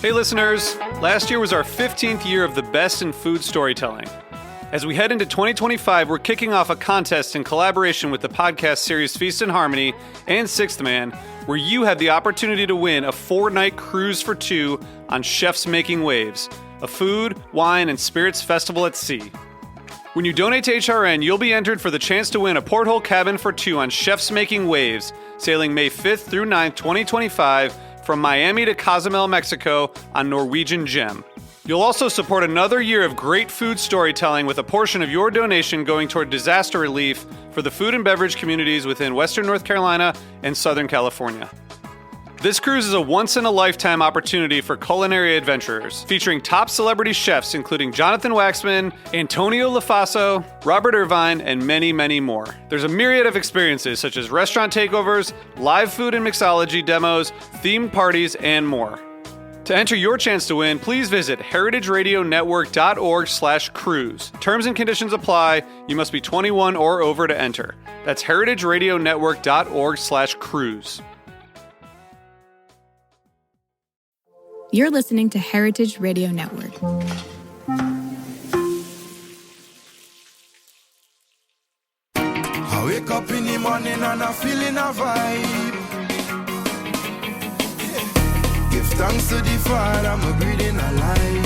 Hey listeners, last year was our 15th year of the best in food storytelling. As we head into 2025, we're kicking off a contest in collaboration with the podcast series Feast and Harmony and Sixth Man, where you have the opportunity to win a 4-night cruise for 2 on Chefs Making Waves, a food, wine, and spirits festival at sea. When you donate to HRN, you'll be entered for the chance to win a porthole cabin for 2 on Chefs Making Waves, sailing May 5th through 9th, 2025, from Miami to Cozumel, Mexico on Norwegian Gem. You'll also support another year of great food storytelling with a portion of your donation going toward disaster relief for the food and beverage communities within Western North Carolina and Southern California. This cruise is a once-in-a-lifetime opportunity for culinary adventurers, featuring top celebrity chefs including Jonathan Waxman, Antonio Lafaso, Robert Irvine, and many, many more. There's a myriad of experiences such as restaurant takeovers, live food and mixology demos, themed parties, and more. To enter your chance to win, please visit heritageradionetwork.org/cruise. Terms and conditions apply. You must be 21 or over to enter. That's heritageradionetwork.org/cruise. You're listening to Heritage Radio Network. I wake up in the morning and I'm feeling a vibe. Give thanks to the Father, I'm breathing alive.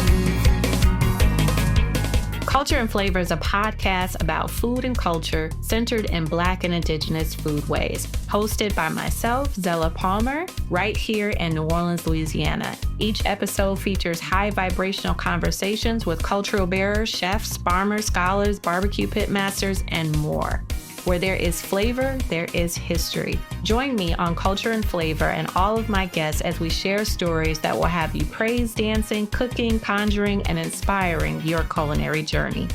Culture and Flavor is a podcast about food and culture centered in Black and Indigenous foodways, hosted by myself, Zella Palmer, right here in New Orleans, Louisiana. Each episode features high vibrational conversations with cultural bearers, chefs, farmers, scholars, barbecue pit masters, and more. Where there is flavor, there is history. Join me on Culture and Flavor and all of my guests as we share stories that will have you praise dancing, cooking, conjuring, and inspiring your culinary journey.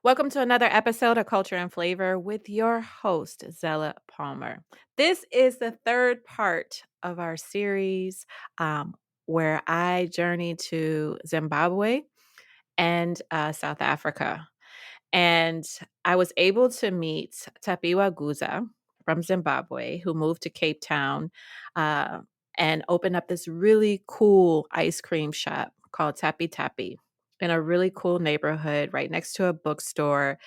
Welcome to another episode of Culture and Flavor with your host, Zella Palmer. This is the third part of our series where I journey to Zimbabwe and South Africa. And I was able to meet Tapiwa Guzha from Zimbabwe, who moved to Capetown and opened up this really cool ice cream shop called Tapi in a really cool neighborhood right next to a bookstore.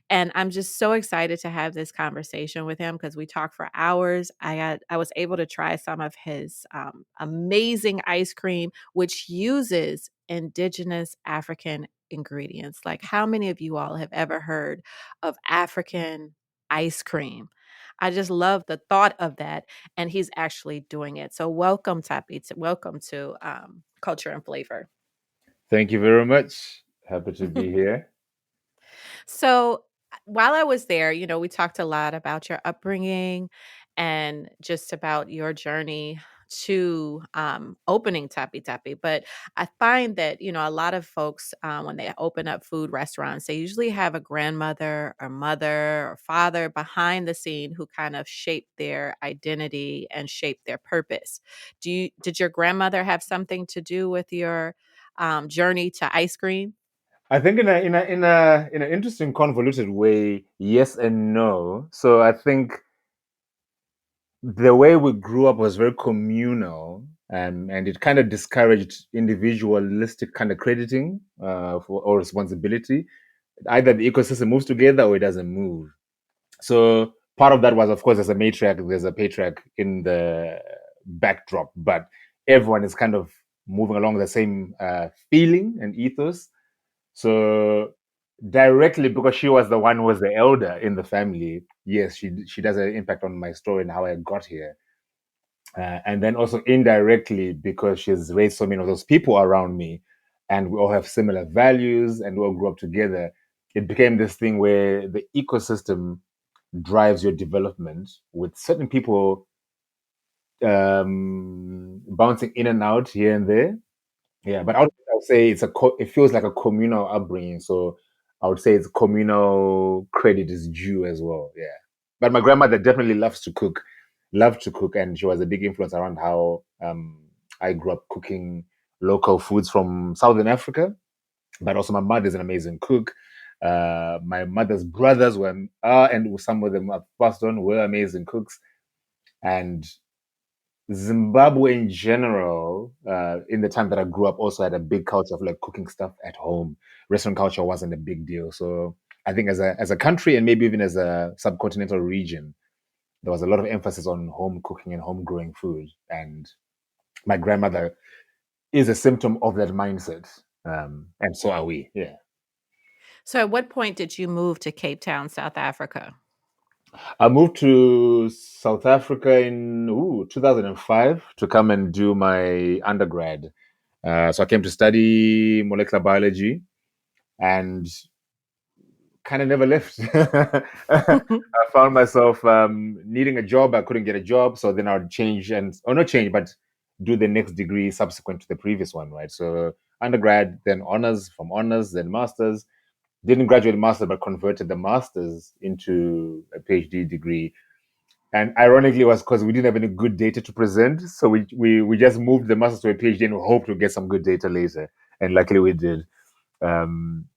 And I'm just so excited to have this conversation with him because we talked for hours. I was able to try some of his amazing ice cream, which uses indigenous African ingredients. Like, how many of you all have ever heard of African ice cream? I just love the thought of that, and he's actually doing it. So welcome, Tapi. Welcome to Culture and Flavor. Thank you very much. Happy to be here. So while I was there, we talked a lot about your upbringing and just about your journey to opening Tapi. But I find that, a lot of folks, when they open up food restaurants, they usually have a grandmother or mother or father behind the scene who kind of shaped their identity and shaped their purpose. Did your grandmother have something to do with your journey to ice cream? I think in an interesting, convoluted way, yes and no. So I think the way we grew up was very communal, and it kind of discouraged individualistic kind of crediting or responsibility. Either the ecosystem moves together or it doesn't move. So part of that was, of course, there's a matriarch, there's a patriarch in the backdrop, but everyone is kind of moving along the same feeling and ethos. So directly, because she was the one who was the elder in the family, yes, she does an impact on my story and how I got here. And then also indirectly, because she's raised so many of those people around me, and we all have similar values and we all grew up together, it became this thing where the ecosystem drives your development, with certain people bouncing in and out here and there. Yeah, but I would say it feels like a communal upbringing. So I would say it's communal credit is due as well. Yeah, but my grandmother definitely loved to cook, and she was a big influence around how I grew up cooking local foods from Southern Africa. But also my mother is an amazing cook. My mother's brothers were, and some of them have passed on, were amazing cooks. And Zimbabwe in general, in the time that I grew up, also had a big culture of like cooking stuff at home. Restaurant culture wasn't a big deal. So I think as a country and maybe even as a subcontinental region, there was a lot of emphasis on home cooking and home growing food. And my grandmother is a symptom of that mindset. And so are we. Yeah. So at what point did you move to Cape Town, South Africa? I moved to South Africa in 2005 to come and do my undergrad. So I came to study molecular biology and kind of never left. I found myself needing a job. I couldn't get a job. So then I would change or not change, but do the next degree subsequent to the previous one, right? So undergrad, then honors, from honors, then masters. Didn't graduate master, but converted the masters into a PhD degree. And ironically, it was because we didn't have any good data to present. So we just moved the masters to a PhD and we hoped to get some good data later. And luckily we did. Um,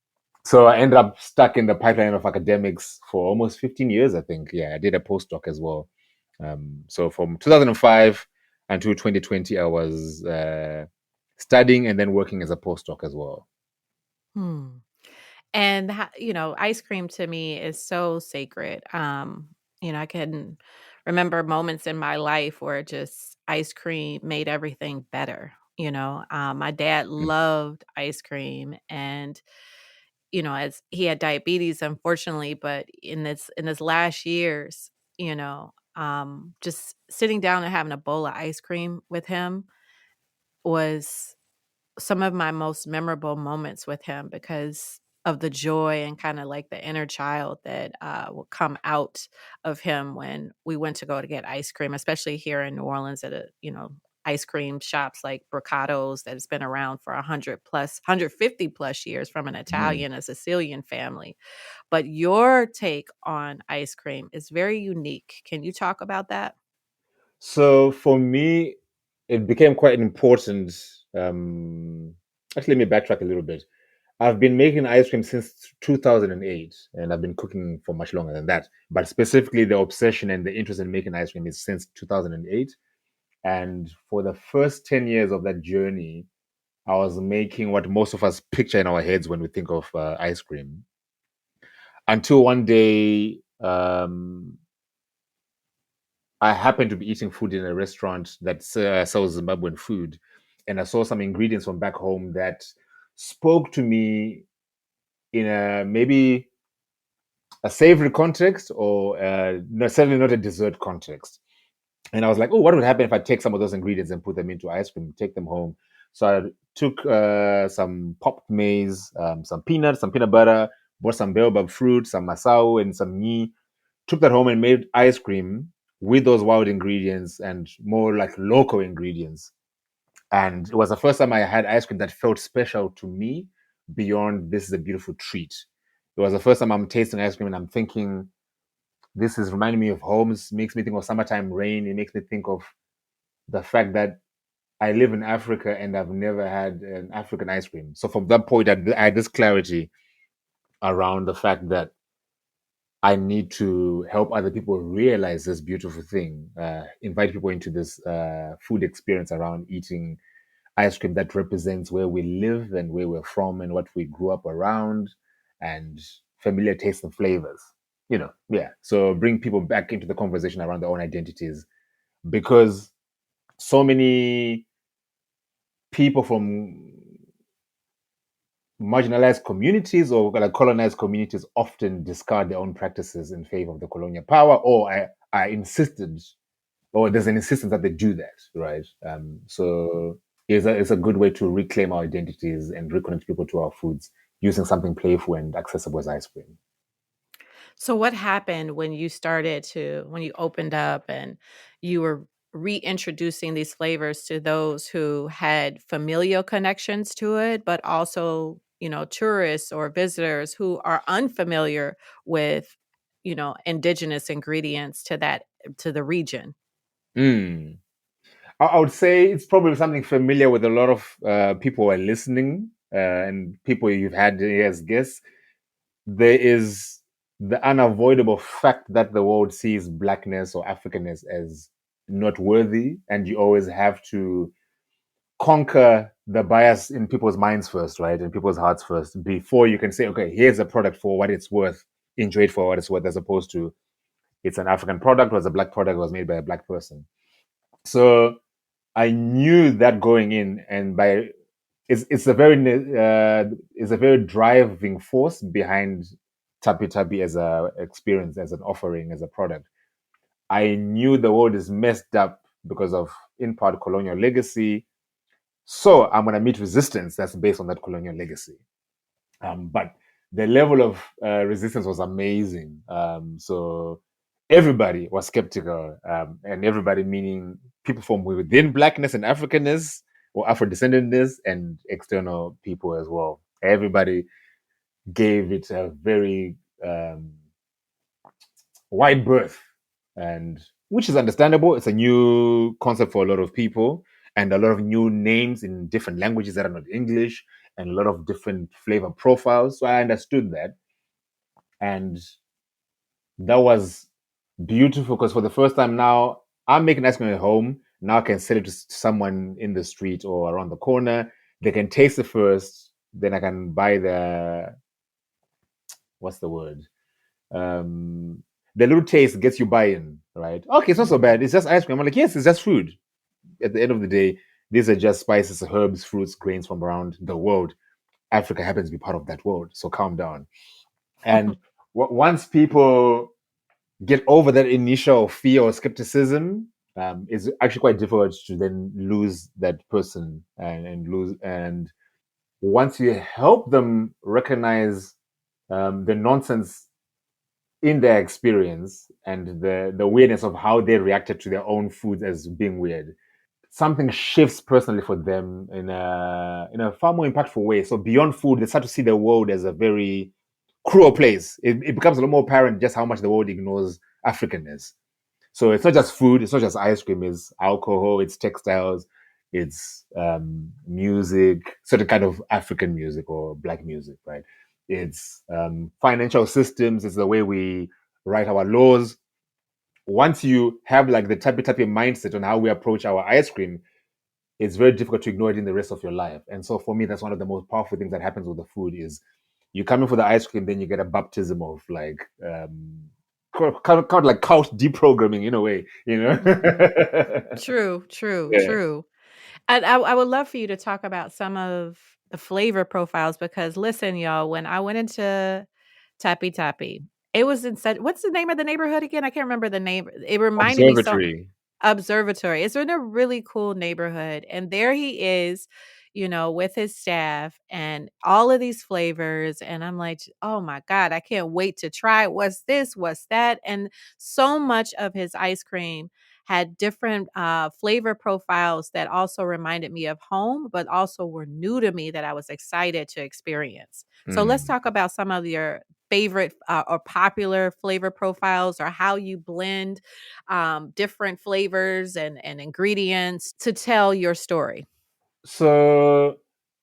so I ended up stuck in the pipeline of academics for almost 15 years, I think. Yeah, I did a postdoc as well. So from 2005 until 2020, I was studying and then working as a postdoc as well. Hmm. And ice cream to me is so sacred. I can remember moments in my life where just ice cream made everything better. My dad loved ice cream, and as he had diabetes, unfortunately, but in his last years, just sitting down and having a bowl of ice cream with him was some of my most memorable moments with him because of the joy and kind of like the inner child that would come out of him when we went to go to get ice cream, especially here in New Orleans at ice cream shops like Bricado's that has been around for 150 plus years from an Italian, a Sicilian family. But your take on ice cream is very unique. Can you talk about that? So for me, it became quite important. Actually, let me backtrack a little bit. I've been making ice cream since 2008, and I've been cooking for much longer than that. But specifically, the obsession and the interest in making ice cream is since 2008. And for the first 10 years of that journey, I was making what most of us picture in our heads when we think of ice cream. Until one day, I happened to be eating food in a restaurant that sells Zimbabwean food, and I saw some ingredients from back home that spoke to me in a maybe a savory context or no, certainly not a dessert context. And I was like, oh, what would happen if I take some of those ingredients and put them into ice cream, take them home? So I took some popped maize, some peanuts, some peanut butter, bought some baobab fruit, some masao, and some ghee, took that home and made ice cream with those wild ingredients and more like local ingredients. And it was the first time I had ice cream that felt special to me beyond this is a beautiful treat. It was the first time I'm tasting ice cream and I'm thinking, this is reminding me of home. It makes me think of summertime rain. It makes me think of the fact that I live in Africa and I've never had an African ice cream. So from that point, I had this clarity around the fact that I need to help other people realize this beautiful thing, invite people into this food experience around eating ice cream that represents where we live and where we're from and what we grew up around and familiar tastes and flavors. Yeah. So bring people back into the conversation around their own identities because so many people from marginalized communities or like colonized communities often discard their own practices in favor of the colonial power or are insisted or there's an insistence that they do that, right? So it's a good way to reclaim our identities and reconnect people to our foods using something playful and accessible as ice cream. So what happened when you opened up and you were reintroducing these flavors to those who had familial connections to it, but also, tourists or visitors who are unfamiliar with, indigenous ingredients to the region? Mm. I would say it's probably something familiar with a lot of people who are listening and people you've had here as guests. There is the unavoidable fact that the world sees blackness or Africanness as not worthy, and you always have to conquer the bias in people's minds first, right? In people's hearts first, before you can say, okay, here's a product for what it's worth, enjoy it for what it's worth, as opposed to it's an African product or it's a black product was made by a black person. So I knew that going in, and by it's a very driving force behind Tapi Tapi as a experience, as an offering, as a product. I knew the world is messed up because of, in part, colonial legacy. So I'm going to meet resistance that's based on that colonial legacy. But the level of resistance was amazing. So everybody was skeptical, and everybody meaning people from within Blackness and Africanness or Afro-descendantness and external people as well. Everybody gave it a very wide berth, and which is understandable. It's a new concept for a lot of people, and a lot of new names in different languages that are not English, and a lot of different flavor profiles. So I understood that, and that was beautiful because for the first time now I'm making ice cream at home. Now I can sell it to someone in the street or around the corner. They can taste it first, then I can buy what's the word? The little taste gets you buy-in, right? Okay, it's not so bad. It's just ice cream. I'm like, yes, it's just food. At the end of the day, these are just spices, herbs, fruits, grains from around the world. Africa happens to be part of that world, so calm down. And once people get over that initial fear or skepticism, it's actually quite difficult to then lose that person and lose. And once you help them recognize the nonsense in their experience and the weirdness of how they reacted to their own food as being weird, something shifts personally for them in a far more impactful way. So beyond food, they start to see the world as a very cruel place. It becomes a lot more apparent just how much the world ignores Africanness. So it's not just food, it's not just ice cream, it's alcohol, it's textiles, it's music, certain kind of African music or black music, right? It's financial systems, it's the way we write our laws. Once you have like the Tapi Tapi mindset on how we approach our ice cream, it's very difficult to ignore it in the rest of your life. And so for me, that's one of the most powerful things that happens with the food is you come in for the ice cream, then you get a baptism of like kind of like couch deprogramming in a way, you know? True, Yeah. true. And I would love for you to talk about some of the flavor profiles because listen, y'all, when I went into Tappy Tappy, it was in such what's the name of the neighborhood again? I can't remember the name. It reminded me so Observatory. Observatory. It's in a really cool neighborhood. And there he is, with his staff and all of these flavors. And I'm like, oh my God, I can't wait to try it. What's this? What's that? And so much of his ice cream had different flavor profiles that also reminded me of home, but also were new to me that I was excited to experience. So let's Mm. talk about some of your favorite or popular flavor profiles or how you blend different flavors and ingredients to tell your story. So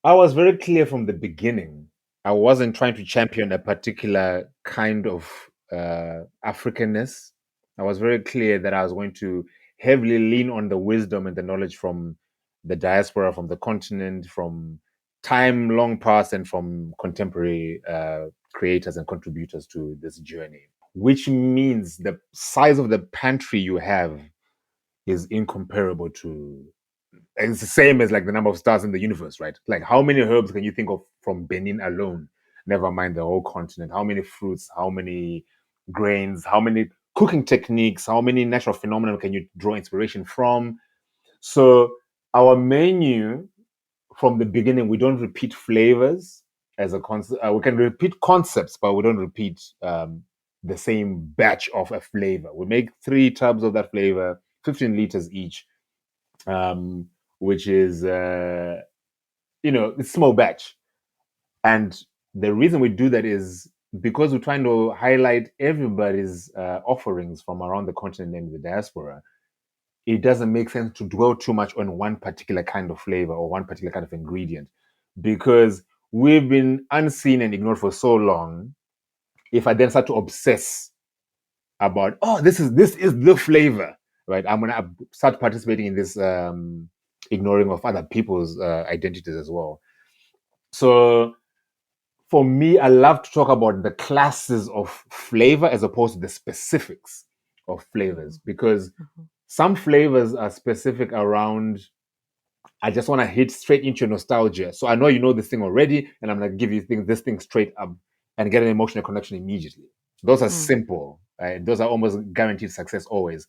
I was very clear from the beginning. I wasn't trying to champion a particular kind of Africanness. I was very clear that I was going to heavily lean on the wisdom and the knowledge from the diaspora, from the continent, from time long past, and from contemporary creators and contributors to this journey. Which means the size of the pantry you have is incomparable to it's the same as like the number of stars in the universe, right? Like how many herbs can you think of from Benin alone? Never mind the whole continent. How many fruits, how many grains, how many cooking techniques, how many natural phenomena can you draw inspiration from? So our menu from the beginning, we don't repeat flavors as a concept. We can repeat concepts, but we don't repeat the same batch of a flavor. We make 3 tubs of that flavor, 15 liters each, which is it's small batch. And the reason we do that is because we're trying to highlight everybody's offerings from around the continent and the diaspora. It doesn't make sense to dwell too much on one particular kind of flavor or one particular kind of ingredient because we've been unseen and ignored for so long. If I then start to obsess about, oh, this is the flavor, right? I'm gonna start participating in this ignoring of other people's identities as well. So for me, I love to talk about the classes of flavor as opposed to the specifics of flavors, because some flavors are specific around, I just want to hit straight into nostalgia. So I know you know this thing already, and I'm going to give you this thing straight up and get an emotional connection immediately. Those are simple, right? Those are almost guaranteed success always.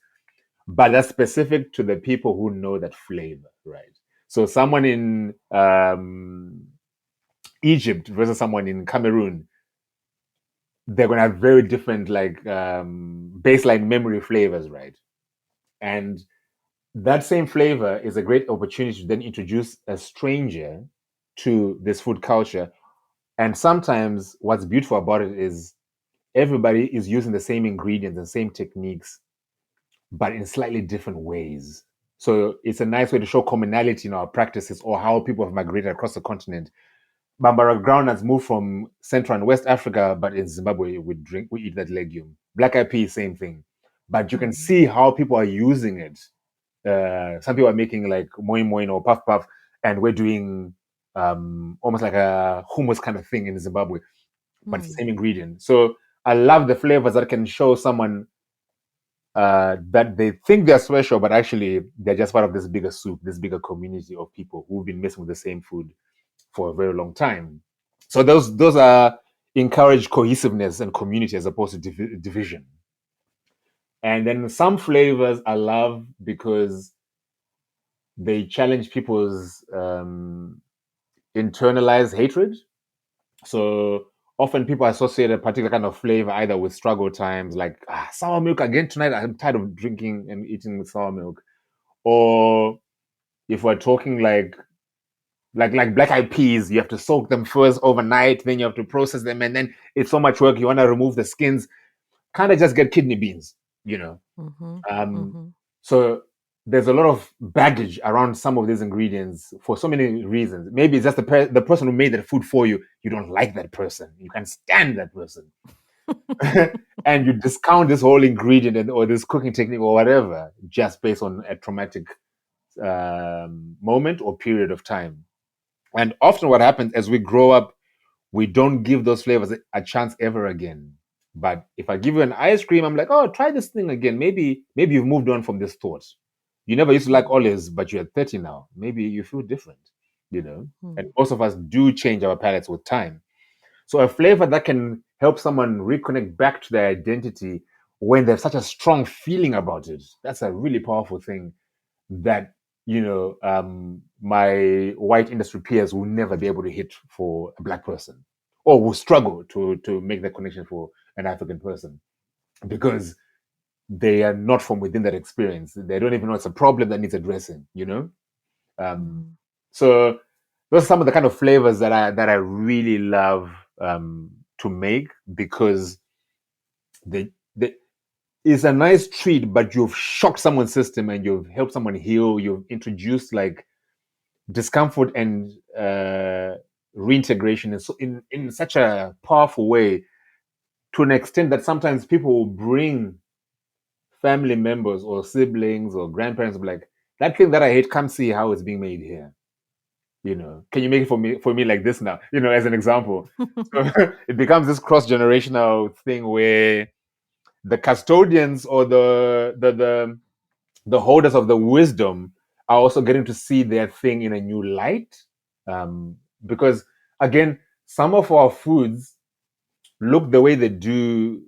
But that's specific to the people who know that flavor, right? So someone in Egypt versus someone in Cameroon, they're going to have very different baseline memory flavors, right? And that same flavor is a great opportunity to then introduce a stranger to this food culture. And sometimes what's beautiful about it is everybody is using the same ingredients and same techniques, but in slightly different ways. So it's a nice way to show commonality in our practices or how people have migrated across the continent. Bambara groundnuts moved from Central and West Africa, but in Zimbabwe we eat that legume. Black eyed peas, same thing. But you can see how people are using it. Some people are making like moi moi or puff puff, and we're doing almost like a hummus kind of thing in Zimbabwe, but it's the same ingredient. So I love the flavors that can show someone that they think they're special, but actually they're just part of this bigger soup, this bigger community of people who've been messing with the same food for a very long time. So those are encourage cohesiveness and community as opposed to division. And then some flavors I love because they challenge people's internalized hatred. So often people associate a particular kind of flavor either with struggle times, like sour milk again tonight. I'm tired of drinking and eating with sour milk. Or if we're talking like black eyed peas, you have to soak them first overnight, then you have to process them, and then it's so much work. You want to remove the skins, kind of just get kidney beans, you know. So there's a lot of baggage around some of these ingredients for so many reasons. Maybe it's just the person who made that food for you. You don't like that person. You can't stand that person. And you discount this whole ingredient or this cooking technique or whatever just based on a traumatic moment or period of time. And often what happens as we grow up, we don't give those flavors a chance ever again. But if I give you an ice cream, I'm like, oh, try this thing again. Maybe you've moved on from this thought. You never used to like olives, but you're 30 now. Maybe you feel different, you know? And most of us do change our palates with time. So a flavor that can help someone reconnect back to their identity when they have such a strong feeling about it, that's a really powerful thing that, you know, my white industry peers will never be able to hit for a black person, or will struggle to make that connection for an African person, because they are not from within that experience. They don't even know it's a problem that needs addressing, you know? So those are some of the kind of flavors that I really love to make, because they it's a nice treat, but you've shocked someone's system and you've helped someone heal. You've introduced like discomfort and reintegration in such a powerful way, to an extent that sometimes people will bring family members or siblings or grandparents, be like, that thing that I hate, come see how it's being made here. You know, can you make it for me like this now? You know, as an example. So it becomes this cross-generational thing where the custodians or the holders of the wisdom are also getting to see their thing in a new light. Because again, some of our foods look the way they do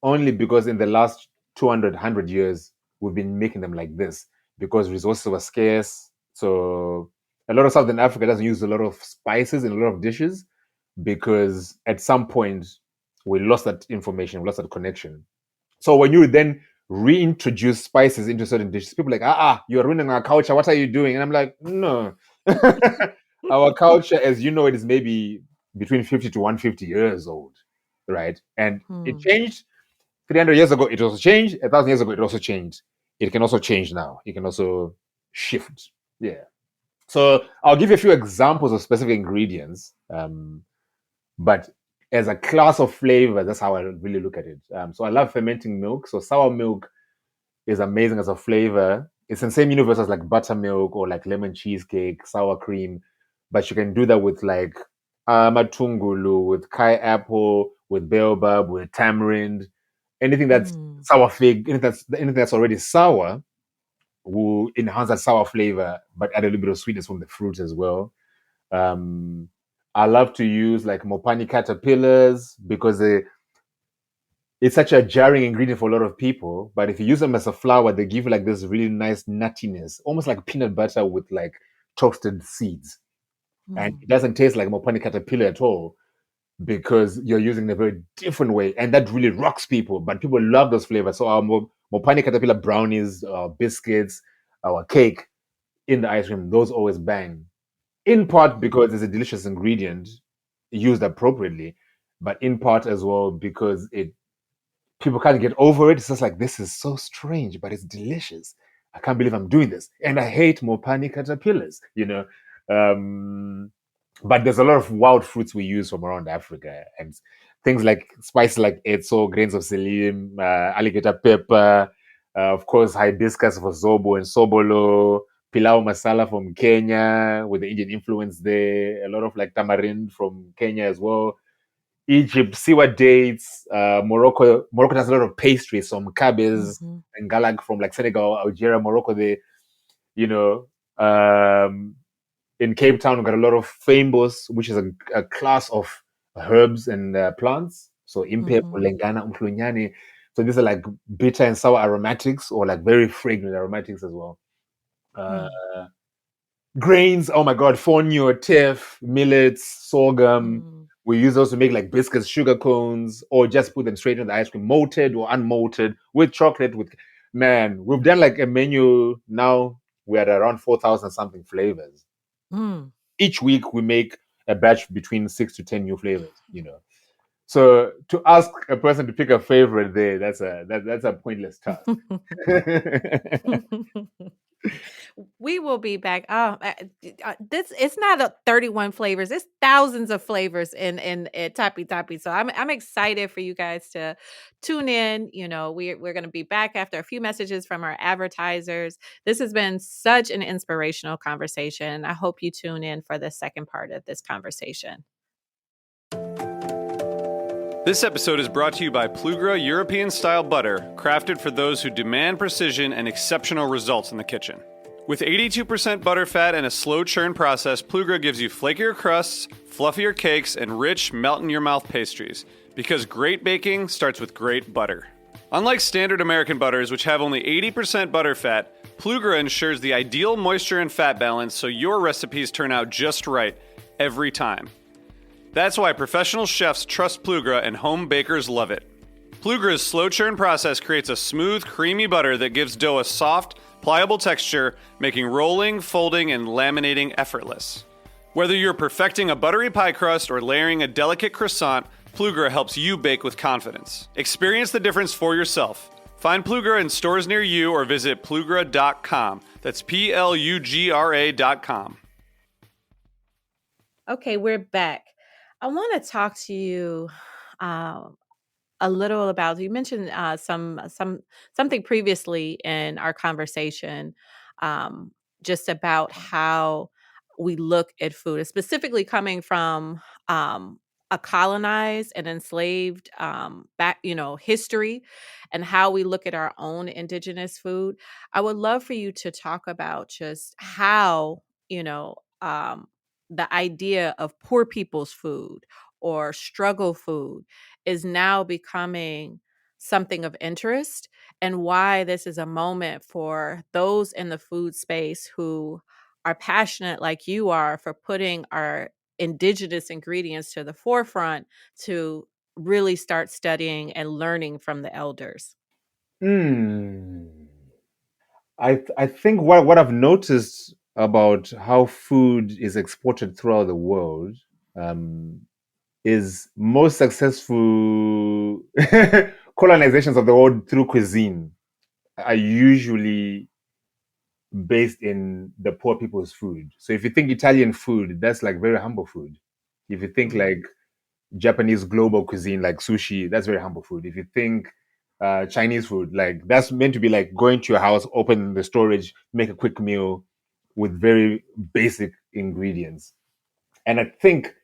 only because in the last 100 years we've been making them like this, because resources were scarce. So a lot of Southern Africa doesn't use a lot of spices in a lot of dishes, because at some point we lost that information, we lost that connection. So when you then reintroduce spices into certain dishes, people are like, you're ruining our culture. What are you doing? And I'm like, no. Our culture, as you know, it is maybe between 50 to 150 years old, right? And it changed 300 years ago. It also changed 1,000 years ago. It also changed. It can also change now. It can also shift. Yeah. So I'll give you a few examples of specific ingredients, but as a class of flavor, that's how I really look at it. So I love fermenting milk. So sour milk is amazing as a flavor. It's in the same universe as like buttermilk or like lemon cheesecake, sour cream, but you can do that with like matungulu, with kai apple, with baobab, with tamarind, anything that's Mm. sour fig, anything that's already sour will enhance that sour flavor, but add a little bit of sweetness from the fruit as well. Um, I love to use like mopani caterpillars because it's such a jarring ingredient for a lot of people. But if you use them as a flour, they give you like this really nice nuttiness, almost like peanut butter with like toasted seeds. And Mm. it doesn't taste like mopani caterpillar at all because you're using it in a very different way. And that really rocks people. But people love those flavors. So our mopani caterpillar brownies, our biscuits, our cake in the ice cream, those always bang. In part because it's a delicious ingredient used appropriately, but in part as well because it people can't get over it. It's just like, this is so strange, but it's delicious. I can't believe I'm doing this. And I hate mopani caterpillars, you know. Um, but there's a lot of wild fruits we use from around Africa and things like spices like etso, grains of selim, alligator pepper, of course, hibiscus for zobo and sobolo, pilau masala from Kenya with the Indian influence there, a lot of like tamarind from Kenya as well. Egypt, siwa dates, Morocco. Morocco has a lot of pastries, some kabes Mhm. and galag from like Senegal, Algeria, Morocco. They, you know, um, in Cape Town, we got a lot of fambos, which is a class of herbs and plants. So impe, Mhm. lengana, umflunyani. So these are like bitter and sour aromatics, or like very fragrant aromatics as well. Uh, Mm. Grains, oh my god, fonio, teff, millets, sorghum. Mm. We use those to make like biscuits, sugar cones, or just put them straight in the ice cream, malted or unmalted, with chocolate. With man, we've done like a menu now. We're at around 4,000 something flavors. Mm. Each week we make a batch between 6 to 10 new flavors. You know, so to ask a person to pick a favorite there, that's a pointless task. We will be back. This it's not 31 flavors. It's thousands of flavors in Tapi Tapi. So I'm excited for you guys to tune in. You know, we're going to be back after a few messages from our advertisers. This has been such an inspirational conversation. I hope you tune in for the second part of this conversation. This episode is brought to you by Plugra European Style Butter, crafted for those who demand precision and exceptional results in the kitchen. With 82% butter fat and a slow churn process, Plugra gives you flakier crusts, fluffier cakes, and rich, melt-in-your-mouth pastries. Because great baking starts with great butter. Unlike standard American butters, which have only 80% butter fat, Plugra ensures the ideal moisture and fat balance so your recipes turn out just right every time. That's why professional chefs trust Plugra and home bakers love it. Plugra's slow churn process creates a smooth, creamy butter that gives dough a soft, pliable texture, making rolling, folding, and laminating effortless. Whether you're perfecting a buttery pie crust or layering a delicate croissant, Plugra helps you bake with confidence. Experience the difference for yourself. Find Plugra in stores near you or visit plugra.com. That's Plugra.com. Okay, we're back. I want to talk to you a little about. You mentioned something previously in our conversation, um, just about how we look at food, specifically coming from a colonized and enslaved history, and how we look at our own indigenous food. I would love for you to talk about just how you know. The idea of poor people's food or struggle food is now becoming something of interest, and why this is a moment for those in the food space who are passionate like you are for putting our indigenous ingredients to the forefront to really start studying and learning from the elders. Hmm. I think what I've noticed about how food is exported throughout the world um, is most successful colonizations of the world through cuisine are usually based in the poor people's food. So if you think Italian food, that's like very humble food. If you think Mm. like Japanese global cuisine, like sushi, that's very humble food. If you think Chinese food. Like that's meant to be like going to your house, open the storage, make a quick meal with very basic ingredients. And I think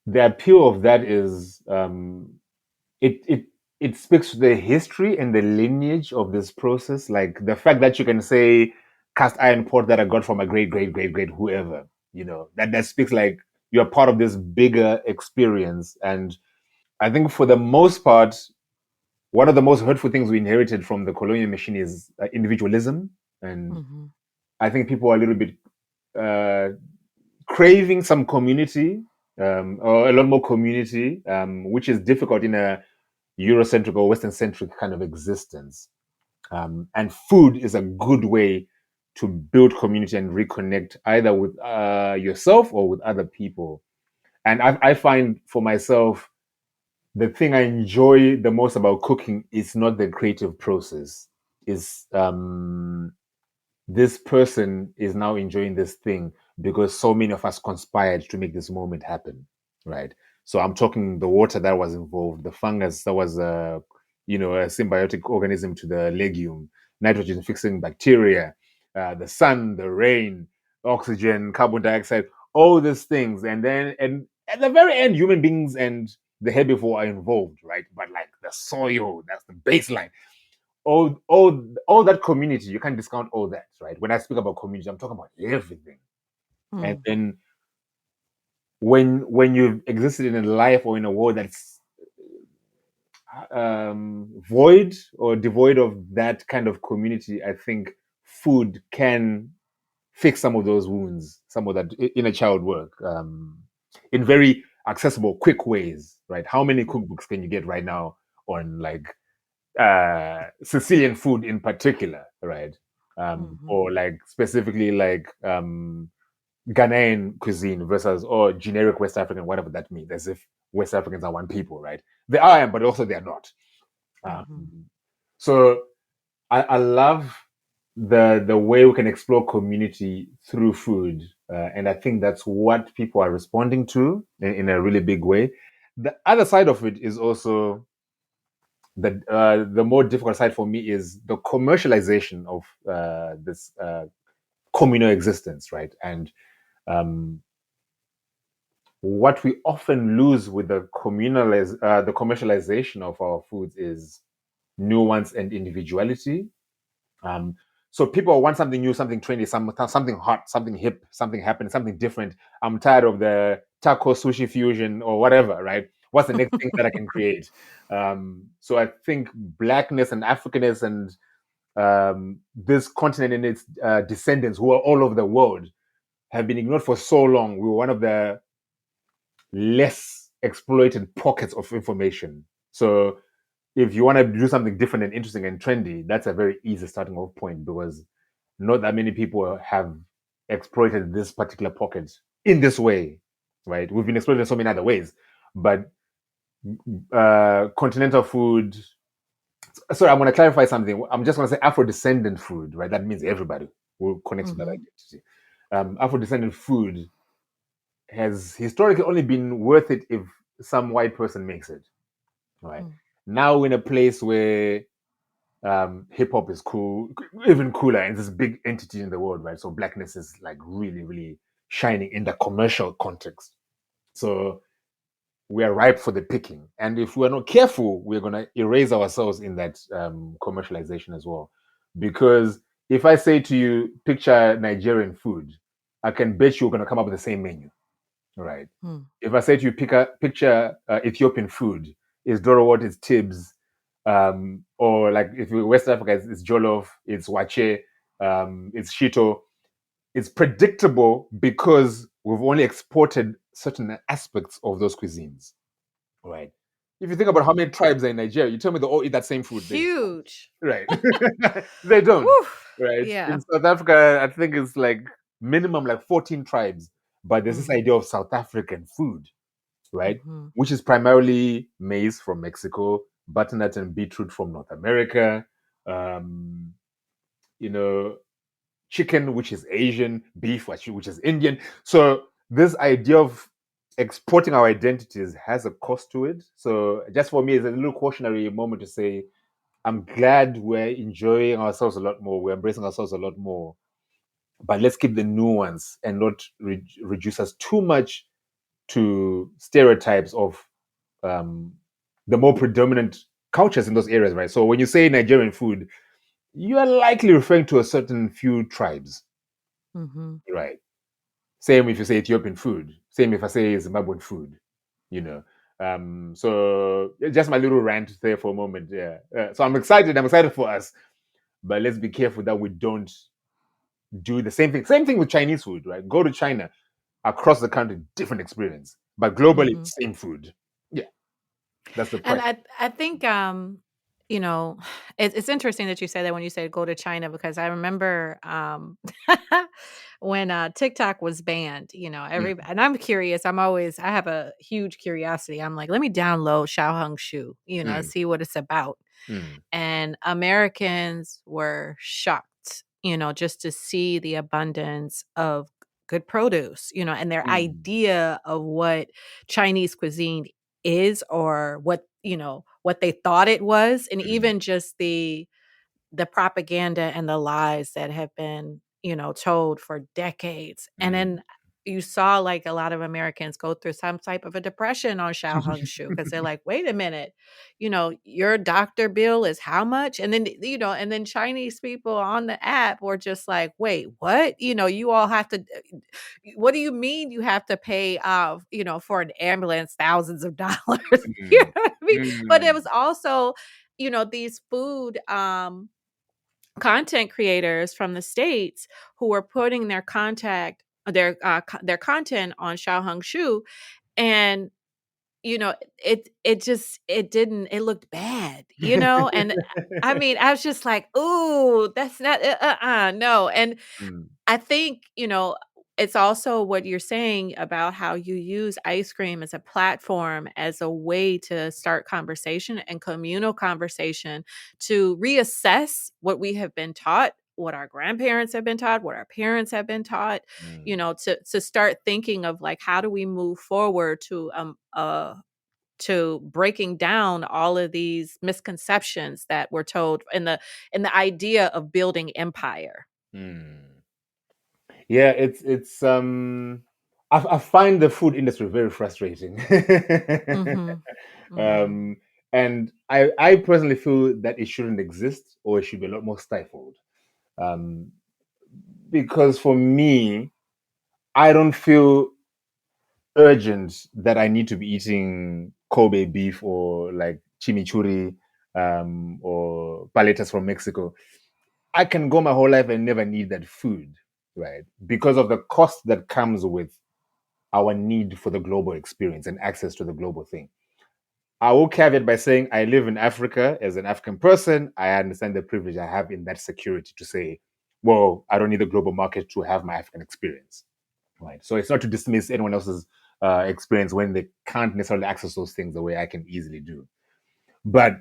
the appeal of that is it it it speaks to the history and the lineage of this process. Like the fact that you can say cast iron pot that I got from a great great great great whoever, that speaks like you're part of this bigger experience. And I think for the most part, one of the most hurtful things we inherited from the colonial machine is individualism. And Mm-hmm. I think people are a little bit uh, craving some community, or a lot more community, which is difficult in a Eurocentric or Western centric kind of existence. And food is a good way to build community and reconnect either with yourself or with other people. And I find for myself, the thing I enjoy the most about cooking is not the creative process. Is this person is now enjoying this thing because so many of us conspired to make this moment happen, right? So I'm talking the water that was involved, the fungus that was a symbiotic organism to the legume, nitrogen fixing bacteria, the sun, the rain, oxygen, carbon dioxide, all these things. And at the very end, human beings and the herbivore are involved, right? But like the soil, that's the baseline. All that community, you can't discount all that, right? When I speak about community, I'm talking about everything. And Mm. then when you've existed in a life or in a world that's void or devoid of that kind of community, I think food can fix some of those wounds, some of that inner child work, in very accessible, quick ways, right? How many cookbooks can you get right now on like Sicilian food in particular, right? Mm-hmm. Or like specifically like Ghanaian cuisine versus or generic West African, whatever that means, as if West Africans are one people, right? They are, but also they are not. Mm-hmm. So I love the way we can explore community through food, and I think that's what people are responding to in a really big way. The other side of it is also the more difficult side for me is the commercialization of this communal existence, right? And um, what we often lose with the the commercialization of our foods is nuance and individuality. Um, so people want something new, something trendy, something hot, something hip, something happening, something different. I'm tired of the taco sushi fusion or whatever, right? What's the next thing that I can create? So I think blackness and Africanness and this continent and its descendants who are all over the world have been ignored for so long. We were one of the less exploited pockets of information. So if you want to do something different and interesting and trendy, that's a very easy starting off point because not that many people have exploited this particular pocket in this way, right? We've been exploited in so many other ways, but continental food. Sorry, I'm going to clarify something. I'm just going to say Afro-descendant food, right? That means everybody who connects with that Mm-hmm. identity. Afro-descendant food has historically only been worth it if some white person makes it, right? Mm. Now we're in a place where hip hop is cool, even cooler, and this big entity in the world, right? So blackness is like really, really shining in the commercial context. So we are ripe for the picking, and if we're not careful, we're gonna erase ourselves in that commercialization as well. Because if I say to you, picture Nigerian food, I can bet you're gonna come up with the same menu, right? Mm. If I say to you, picture Ethiopian food, is Doro what is Tibbs, or like if you West Africa, it's Jollof, it's Wache, it's Shito. It's predictable because we've only exported certain aspects of those cuisines, right? If you think about how many tribes are in Nigeria, you tell me they all eat that same food. They don't, Huge. right? They don't, Woo. right? Yeah. In South Africa, I think it's like minimum like 14 tribes, but there's this Mm. idea of South African food, right? Mm-hmm. Which is primarily maize from Mexico, butternut and beetroot from North America, um, you know, chicken, which is Asian, beef, which is Indian. So this idea of exporting our identities has a cost to it. So just for me, it's a little cautionary moment to say I'm glad we're enjoying ourselves a lot more. We're embracing ourselves a lot more. But let's keep the nuance and not reduce us too much to stereotypes of um, the more predominant cultures in those areas, right? So when you say Nigerian food, you are likely referring to a certain few tribes, Mm-hmm. right? Same if you say Ethiopian food. Same if I say Zimbabwean food, you know. So just my little rant there for a moment. Yeah. So I'm excited. I'm excited for us, but let's be careful that we don't do the same thing. Same thing with Chinese food, right? Go to China, across the country, different experience, but globally, Mm-hmm. same food. Yeah, that's the And point. I think you know, it's interesting that you say that when you say go to China, because I remember when TikTok was banned, you know, Mm, and I'm curious, I have a huge curiosity. I'm like, let me download Xiaoheng Shu, you know, mm, see what it's about. mm, And Americans were shocked, you know, just to see the abundance of good produce, you know, and their mm, idea of what Chinese cuisine is, or what, you know, what they thought it was, and mm, even just the propaganda and the lies that have been, you know, told for decades. And mm. then you saw like a lot of Americans go through some type of a depression on Xiaoheng Shu, because they're like, wait a minute, you know, your doctor bill is how much? And then, you know, and then Chinese people on the app were just like, wait, what? You know, you all have to, what do you mean you have to pay, you know, for an ambulance thousands of dollars? You know Mm, what I mean? But it was mm, also, you know, these food, content creators from the States who were putting their content on Xiaoheng Shu, and you know, it looked bad, you know, and I mean, I was just like, "Ooh, that's not no." And mm, I think, you know, it's also what you're saying about how you use ice cream as a platform, as a way to start conversation and communal conversation, to reassess what we have been taught, what our grandparents have been taught, what our parents have been taught, you mm, know, to start thinking of like, how do we move forward to breaking down all of these misconceptions that were told in the idea of building empire. mm. Yeah, I find the food industry very frustrating. Mhm. Mhm. um, and I personally feel that it shouldn't exist, or it should be a lot more stifled. Um, because for me, I don't feel urgent that I need to be eating Kobe beef or like chimichurri or paletas from Mexico. I can go my whole life and never need that food, right? Because of the cost that comes with our need for the global experience and access to the global thing. I will caveat by saying I live in Africa as an African person. I understand the privilege I have in that security to say, well, I don't need the global market to have my African experience, right? So it's not to dismiss anyone else's experience when they can't necessarily access those things the way I can easily do. But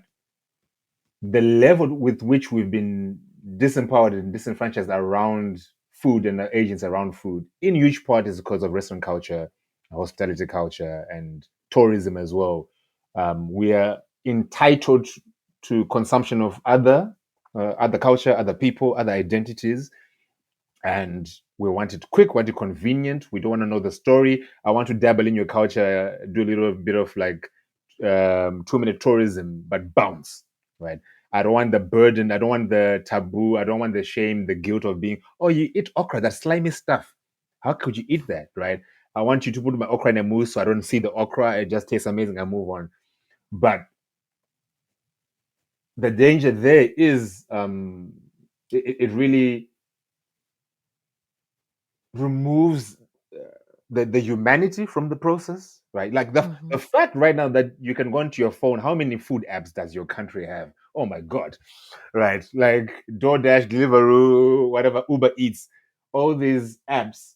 the level with which we've been disempowered and disenfranchised around food and the agents around food, in huge part, is because of restaurant culture, hospitality culture, and tourism as well. We are entitled to consumption of other culture, other people, other identities, and we want it quick, want it convenient. We don't want to know the story. I want to dabble in your culture, do a little bit of like 2 minute tourism, but bounce, right? I don't want the burden. I don't want the taboo. I don't want the shame, the guilt of being, oh, you eat okra, that slimy stuff. How could you eat that, right? I want you to put my okra in a mousse so I don't see the okra. It just tastes amazing. I move on. But the danger there is it really removes the humanity from the process, right? Like the Mhm. fact right now that you can go into your phone, how many food apps does your country have? Oh my God, right? Like DoorDash, Deliveroo, whatever, Uber Eats, all these apps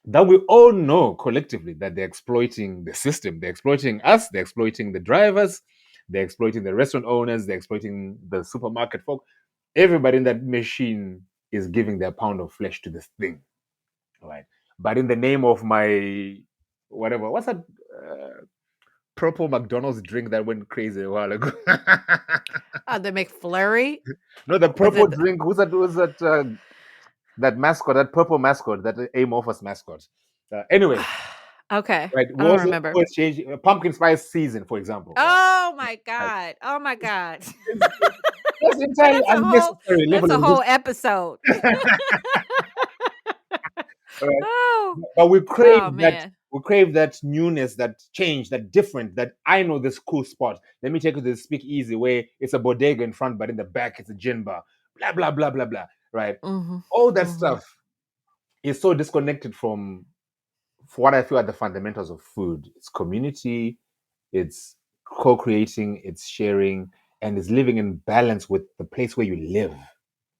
that we all know collectively that they're exploiting the system. They're exploiting us, they're exploiting the drivers, they're exploiting the restaurant owners, they're exploiting the supermarket folk. Everybody in that machine is giving their pound of flesh to this thing, right? But in the name of my whatever, what's that? purple McDonald's drink that went crazy a while ago? The McFlurry. No, the Was purple it? drink. Who's that? Was that that mascot? That purple mascot? That amorphous mascot? Anyway, Okay, right? I don't Was it remember. was changing? Pumpkin spice season, for example. Right? Oh my Right. God! Oh my God! That's entirely That's a whole. unnecessary That's level a of whole episode. right? Oh. But we Oh crave that. man. We crave that newness, that change, that different. That I know this cool spot. Let me take you to the speakeasy where it's a bodega in front, but in the back it's a gin bar. Blah blah blah blah blah. Right? Mm-hmm. All that Mm-hmm. stuff is so disconnected from what I feel are the fundamentals of food. It's community, it's co-creating, it's sharing, and it's living in balance with the place where you live.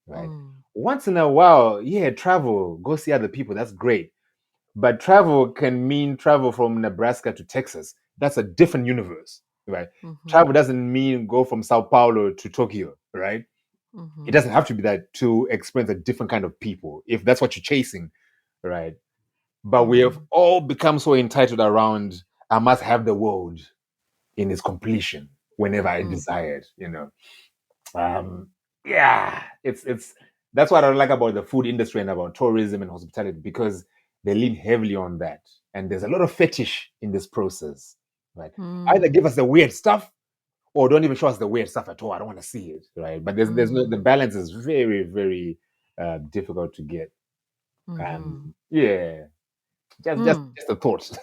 Right? Mm. Once in a while, yeah, travel, go see other people. That's great. But travel can mean travel from Nebraska to Texas. That's a different universe, right? Mm-hmm. Travel doesn't mean go from Sao Paulo to Tokyo, right? Mm-hmm. It doesn't have to be that to experience a different kind of people, if that's what you're chasing, right? But we have all become so entitled around, I must have the world in its completion whenever I desire it, you know. Yeah, it's that's what I like about the food industry and about tourism and hospitality, because they lean heavily on that, and there's a lot of fetish in this process. Right, either give us the weird stuff or don't even show us the weird stuff at all. I don't want to see it. Right, but there's no, the balance is very very difficult to get. Yeah, just a thought.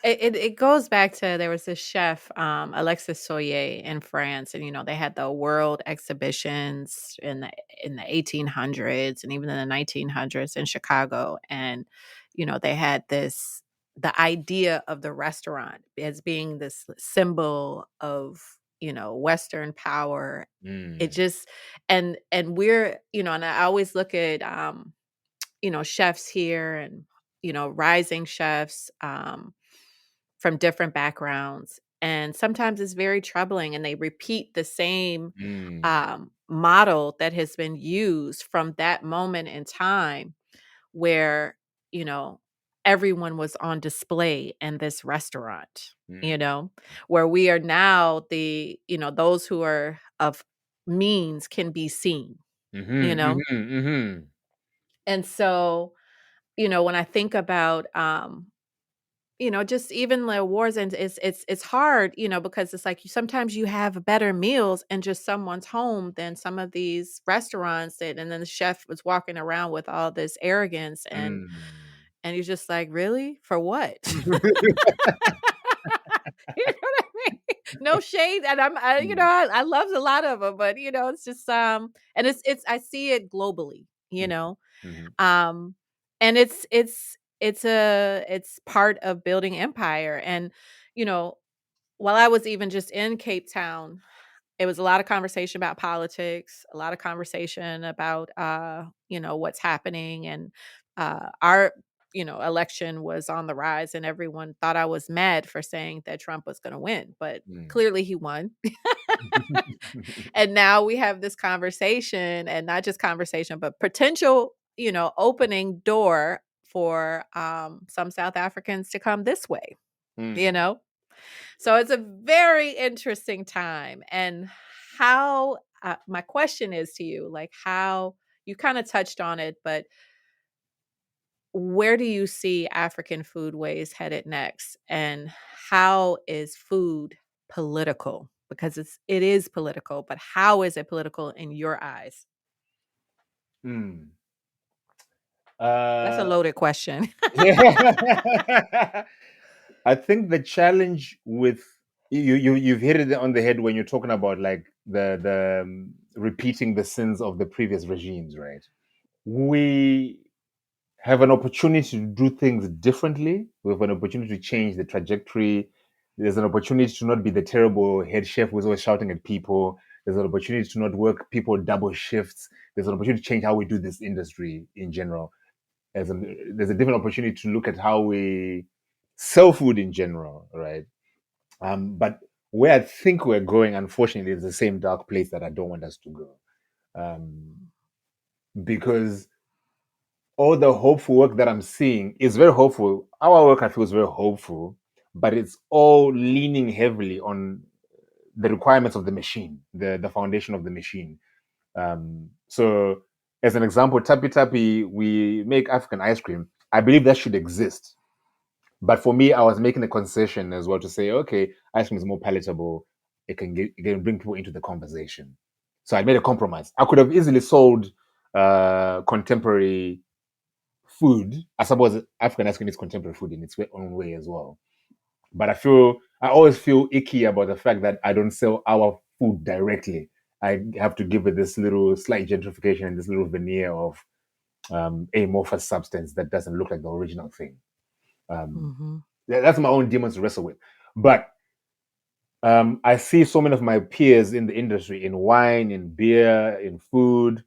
It goes back to, there was this chef, Alexis Soyer in France, and they had the world exhibitions in the 1800s and even in the 1900s in Chicago, and they had the idea of the restaurant as being this symbol of Western power. It just and we're and I always look at chefs here and rising chefs from different backgrounds. And sometimes it's very troubling, and they repeat the same model that has been used from that moment in time where, you know, everyone was on display in this restaurant, where we are now those who are of means can be seen, you know? And so, when I think about just even the awards, and it's hard, because it's like sometimes you have better meals in just someone's home than some of these restaurants and then the chef was walking around with all this arrogance, and you're just like, really? For what? You know what I mean? No shade, and I love a lot of them, but it's just and it's I see it globally, um, and it's part of building empire. And you know, while I was even just in Cape Town, it was a lot of conversation about politics, a lot of conversation about what's happening, and our election was on the rise, and everyone thought I was mad for saying that Trump was going to win, but clearly he won. And now we have this conversation, and not just conversation, but potential, opening door for some South Africans to come this way, you know? So it's a very interesting time. And how, my question is to you, like, how you kind of touched on it, but where do you see African foodways headed next? And how is food political? Because it is political, but how is it political in your eyes? That's a uh, loaded question. yeah. I think the challenge with you've hit it on the head when you're talking about like the repeating the sins of the previous regimes, right? We have an opportunity to do things differently. We have an opportunity to change the trajectory. There's an opportunity to not be the terrible head chef who's always shouting at people. There's an opportunity to not work people double shifts. There's an opportunity to change how we do this industry in general. There's a different opportunity to look at how we sell food in general, right? But where I think we're going, unfortunately, is the same dark place that I don't want us to go. Because all the hopeful work that I'm seeing is very hopeful. Our work, I feel, is very hopeful, but it's all leaning heavily on the requirements of the machine, the foundation of the machine. So, as an example, Tapi, we make African ice cream. I believe that should exist. But for me, I was making a concession as well to say, okay, ice cream is more palatable. It can bring people into the conversation. So I made a compromise. I could have easily sold contemporary food. I suppose African ice cream is contemporary food in its own way as well. But I always feel icky about the fact that I don't sell our food directly. I have to give it this little slight gentrification and this little veneer of amorphous substance that doesn't look like the original thing. That's my own demons to wrestle with. But I see so many of my peers in the industry, in wine, in beer, in food,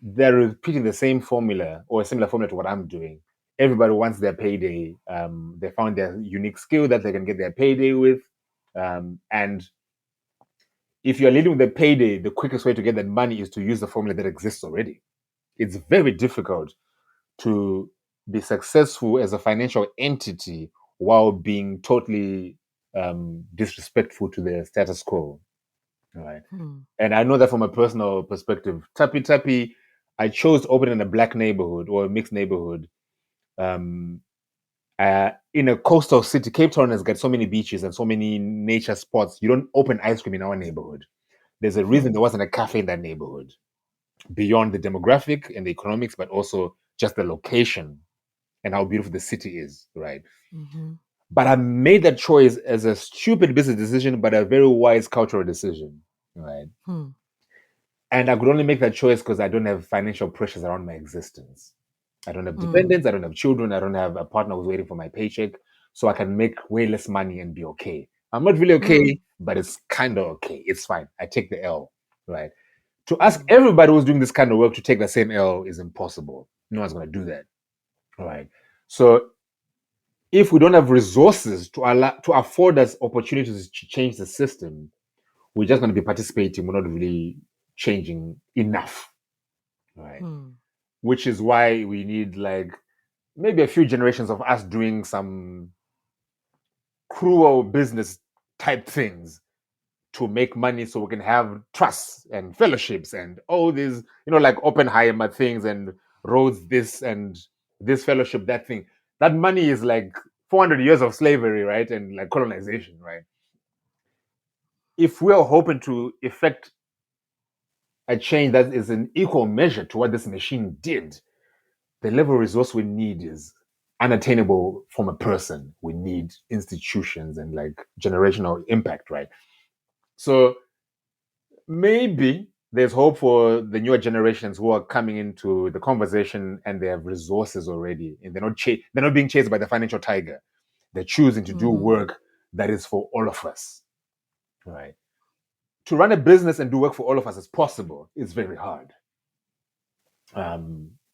they're repeating the same formula or a similar formula to what I'm doing. Everybody wants their payday. They found their unique skill that they can get their payday with. And if you're leading with the payday, the quickest way to get that money is to use the formula that exists already. It's very difficult to be successful as a financial entity while being totally disrespectful to the status quo. Right. And I know that from a personal perspective. Tapi, I chose to open in a black neighborhood or a mixed neighborhood. In a coastal city, Cape Town has got so many beaches and so many nature spots. You don't open ice cream in our neighborhood. There's a reason there wasn't a cafe in that neighborhood. Beyond the demographic and the economics, but also just the location and how beautiful the city is, right? But I made that choice as a stupid business decision, but a very wise cultural decision, right? And I could only make that choice because I don't have financial pressures around my existence. I don't have dependents. I don't have children. I don't have a partner who's waiting for my paycheck. So I can make way less money and be okay. I'm not really okay, but it's kind of okay. It's fine. I take the L, right? To ask everybody who's doing this kind of work to take the same L is impossible. No one's going to do that, right? So if we don't have resources to afford us opportunities to change the system, we're just going to be participating. We're not really changing enough, right? Which is why we need like maybe a few generations of us doing some cruel business type things to make money so we can have trusts and fellowships and all these, like Oppenheimer things and roads this and this fellowship, that thing. That money is like 400 years of slavery, right? And like colonization, right? If we're hoping to effect a change that is an equal measure to what this machine did, the level of resource we need is unattainable from a person. We need institutions and like generational impact, right? So maybe there's hope for the newer generations who are coming into the conversation and they have resources already, and they're not being chased by the financial tiger. They're choosing to do work that is for all of us, right? To run a business and do work for all of us is possible. It's very hard.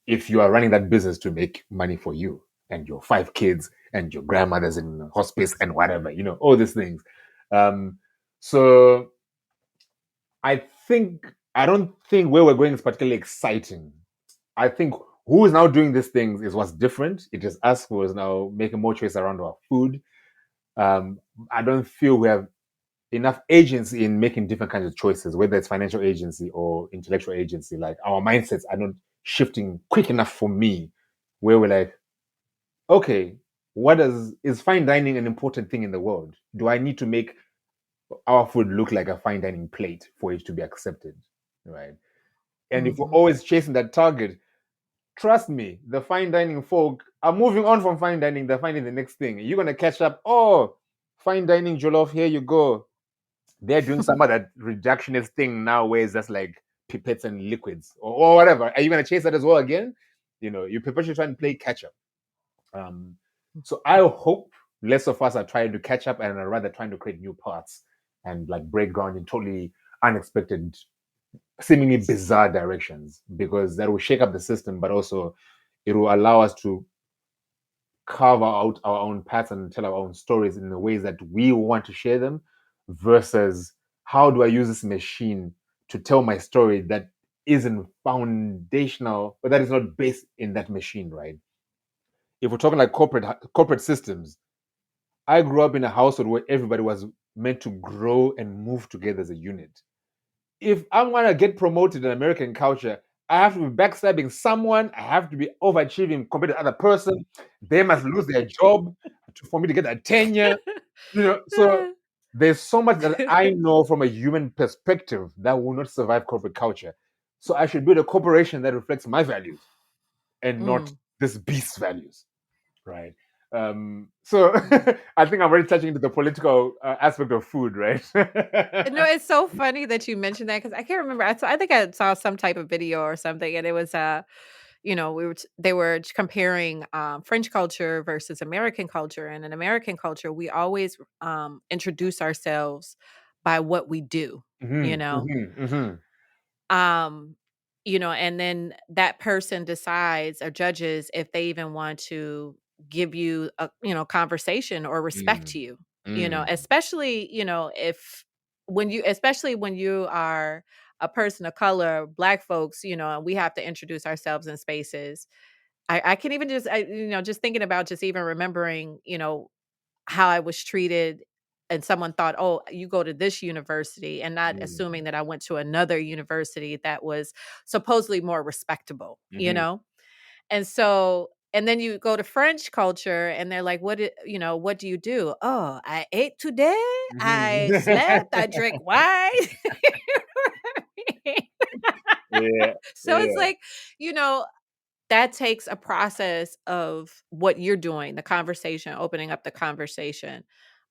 If you are running that business to make money for you and your 5 kids and your grandmother's in hospice and whatever, all these things. So I don't think where we're going is particularly exciting. I think who is now doing these things is what's different. It is us who is now making more choice around our food. I don't feel we have enough agency in making different kinds of choices, whether it's financial agency or intellectual agency. Like our mindsets are not shifting quick enough for me, where we're like, okay, is fine dining an important thing in the world? Do I need to make our food look like a fine dining plate for it to be accepted, right? And if we're always chasing that target, trust me, the fine dining folk are moving on from fine dining. They're finding the next thing. You're gonna catch up. Oh, fine dining jollof, here you go. They're doing some of that reductionist thing now, where it's just like pipettes and liquids or whatever. Are you gonna chase that as well again? You perpetually try and play catch up. So I hope less of us are trying to catch up and are rather trying to create new paths and like break ground in totally unexpected, seemingly bizarre directions, because that will shake up the system, but also it will allow us to carve out our own paths and tell our own stories in the ways that we want to share them, versus how do I use this machine to tell my story that isn't foundational, but that is not based in that machine, right? If we're talking like corporate systems, I grew up in a household where everybody was meant to grow and move together as a unit. If I'm gonna get promoted in American culture, I have to be backstabbing someone. I have to be overachieving compared to the other person. They must lose their job for me to get a tenure. So there's so much that I know from a human perspective that will not survive corporate culture. So I should build a corporation that reflects my values and not this beast's values, right? So I think I'm already touching into the political aspect of food, right? No, it's so funny that you mentioned that because I can't remember. I think I saw some type of video or something, and it was they were comparing French culture versus American culture, and in American culture, we always introduce ourselves by what we do, you know. Um, and then that person decides or judges if they even want to give you a, conversation or respect you, especially, if especially when you are a person of color, Black folks, and we have to introduce ourselves in spaces. I can even just thinking about just even remembering, how I was treated and someone thought, "Oh, you go to this university," and not assuming that I went to another university that was supposedly more respectable, And so and then you go to French culture and they're like, what do you do?" "Oh, I ate today, I slept, I drank wine." Yeah, So it's yeah. like, that takes a process of what you're doing, the conversation, opening up the conversation,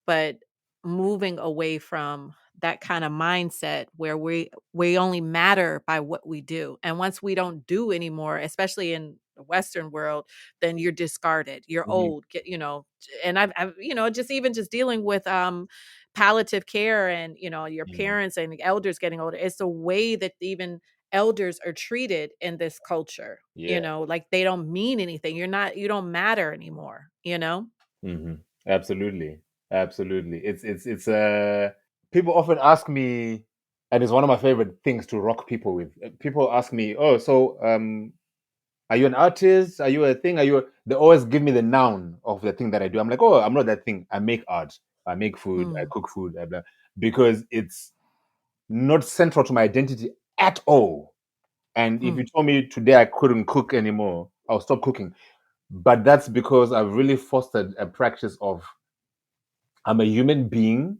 but moving away from that kind of mindset where we only matter by what we do. And once we don't do anymore, especially in the Western world, then you're discarded. You're old, and I've just dealing with palliative care and your parents and elders getting older. It's the way that even elders are treated in this culture, Yeah. like they don't mean anything. You don't matter anymore, Absolutely. Absolutely. It's people often ask me, and it's one of my favorite things to rock people with. People ask me, "Oh, so are you an artist? Are you a thing? Are you they always give me the noun of the thing that I do." I'm like, "Oh, I'm not that thing. I make art. I make food. I cook food, blah, blah," because it's not central to my identity at all. And if you told me today I couldn't cook anymore, I'll stop cooking. But that's because I've really fostered a practice of I'm a human being.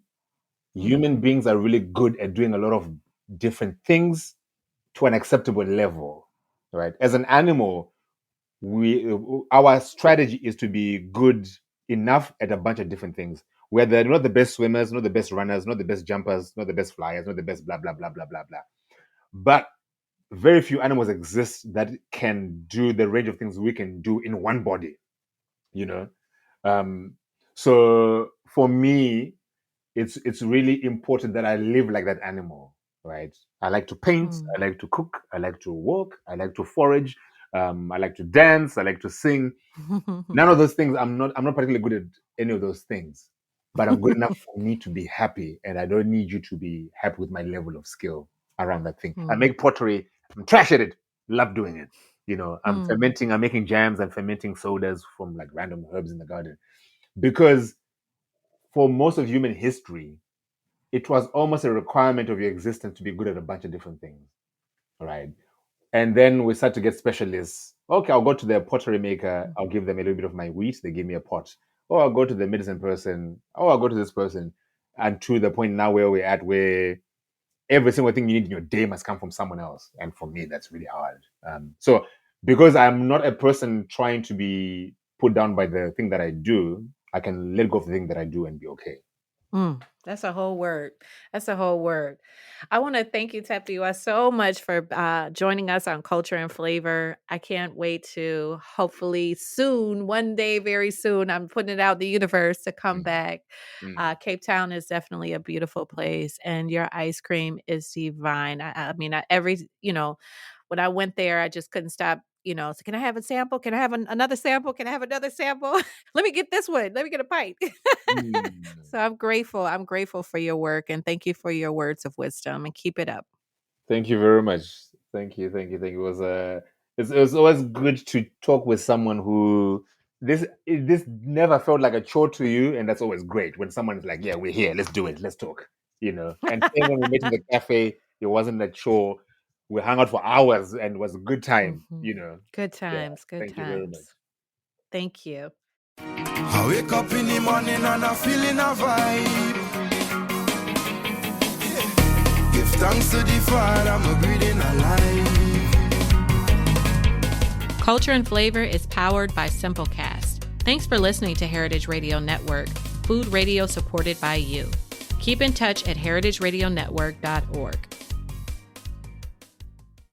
Human beings are really good at doing a lot of different things to an acceptable level, right? As an animal, we our strategy is to be good enough at a bunch of different things. We're not the best swimmers, not the best runners, not the best jumpers, not the best flyers, not the best blah blah blah blah blah blah. But very few animals exist that can do the range of things we can do in one body, you know. So for me, it's really important that I live like that animal, right? I like to paint, I like to cook, I like to walk, I like to forage, I like to dance, I like to sing. None of those things, I'm not particularly good at any of those things, but I'm good enough for me to be happy, and I don't need you to be happy with my level of skill around that thing. I make pottery, I'm trash at it, love doing it. I'm fermenting, I'm making jams, I'm fermenting sodas from like random herbs in the garden. Because for most of human history, it was almost a requirement of your existence to be good at a bunch of different things, right? And then we start to get specialists. Okay, I'll go to the pottery maker. I'll give them a little bit of my wheat. They give me a pot. Or I'll go to the medicine person. Or I'll go to this person. And to the point now where we're at, where every single thing you need in your day must come from someone else. And for me, that's really hard. So because I'm not a person trying to be put down by the thing that I do, I can let go of the thing that I do and be okay. That's a whole word. That's a whole word. I want to thank you, Tapiwa, so much for joining us on Culture and Flavor. I can't wait to hopefully soon, one day, very soon, I'm putting it out in the universe to come back. Cape Town is definitely a beautiful place, and your ice cream is divine. I mean, when I went there, I just couldn't stop. So can I have a sample? Can I have another sample? Can I have another sample? Let me get this one. Let me get a bite. So I'm grateful. I'm grateful for your work and thank you for your words of wisdom and keep it up. Thank you very much. Thank you. It was it was always good to talk with someone who this never felt like a chore to you, and that's always great when someone's like, "Yeah, we're here. Let's do it. Let's talk." And same when we met in the cafe, it wasn't a chore. We hung out for hours, and it was a good time. Good Yeah. times. Good Thank you very much. times. Thank you. I wake up in the morning and I'm feeling a vibe. Give thanks to the Father, I'm breathing alive. Culture and Flavor is powered by Simplecast. Thanks for listening to Heritage Radio Network, food radio supported by you. Keep in touch at heritageradionetwork.org.